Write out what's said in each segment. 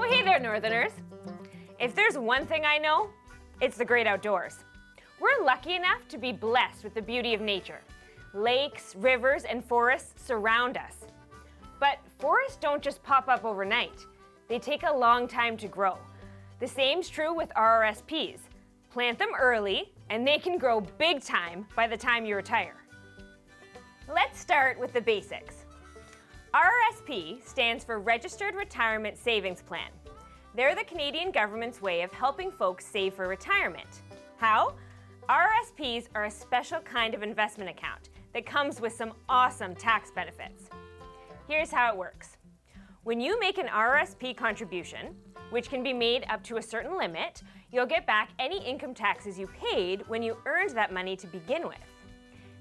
Oh, hey there, Northerners. If there's one thing I know, it's the great outdoors. We're lucky enough to be blessed with the beauty of nature. Lakes, rivers, and forests surround us. But forests don't just pop up overnight. They take a long time to grow. The same's true with RRSPs. Plant them early, and they can grow big time by the time you retire. Let's start with the basics. RRSP stands for Registered Retirement Savings Plan. They're the Canadian government's way of helping folks save for retirement. How? RRSPs are a special kind of investment account that comes with some awesome tax benefits. Here's how it works. When you make an RRSP contribution, which can be made up to a certain limit, you'll get back any income taxes you paid when you earned that money to begin with.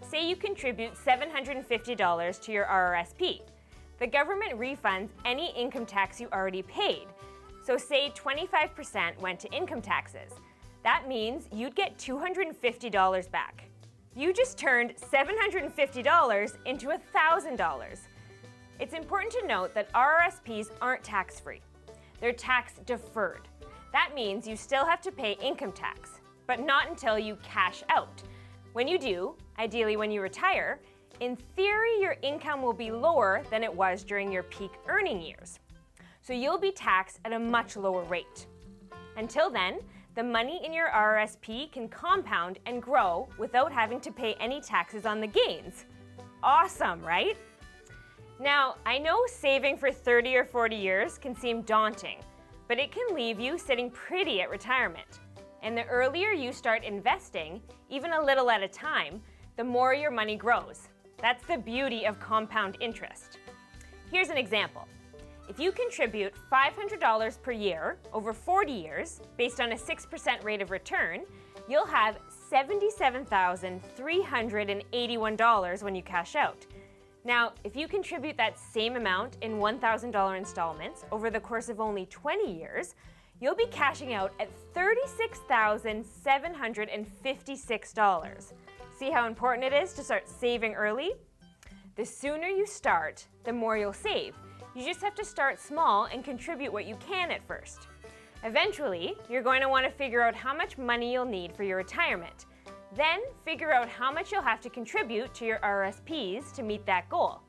Say you contribute $750 to your RRSP. The government refunds any income tax you already paid. So say 25% went to income taxes. That means you'd get $250 back. You just turned $750 into $1,000. It's important to note that RRSPs aren't tax-free. They're tax-deferred. That means you still have to pay income tax, but not until you cash out. When you do, ideally when you retire, in theory your income will be lower than it was during your peak earning years. So you'll be taxed at a much lower rate. Until then, the money in your RRSP can compound and grow without having to pay any taxes on the gains. Awesome, right? Now, I know saving for 30 or 40 years can seem daunting, but it can leave you sitting pretty at retirement. And the earlier you start investing, even a little at a time, the more your money grows. That's the beauty of compound interest. Here's an example. If you contribute $500 per year over 40 years, based on a 6% rate of return, you'll have $77,381 when you cash out. Now, if you contribute that same amount in $1,000 installments over the course of only 20 years, you'll be cashing out at $36,756. See how important it is to start saving early? The sooner you start, the more you'll save. You just have to start small and contribute what you can at first. Eventually, you're going to want to figure out how much money you'll need for your retirement. Then figure out how much you'll have to contribute to your RRSPs to meet that goal.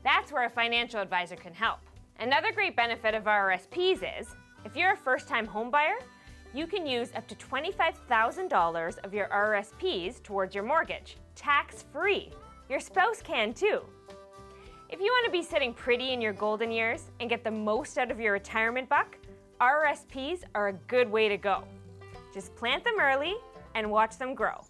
That's where a financial advisor can help. Another great benefit of RRSPs is, if you're a first-time homebuyer, you can use up to $25,000 of your RRSPs towards your mortgage, tax-free. Your spouse can too. If you want to be sitting pretty in your golden years and get the most out of your retirement buck, RRSPs are a good way to go. Just plant them early and watch them grow.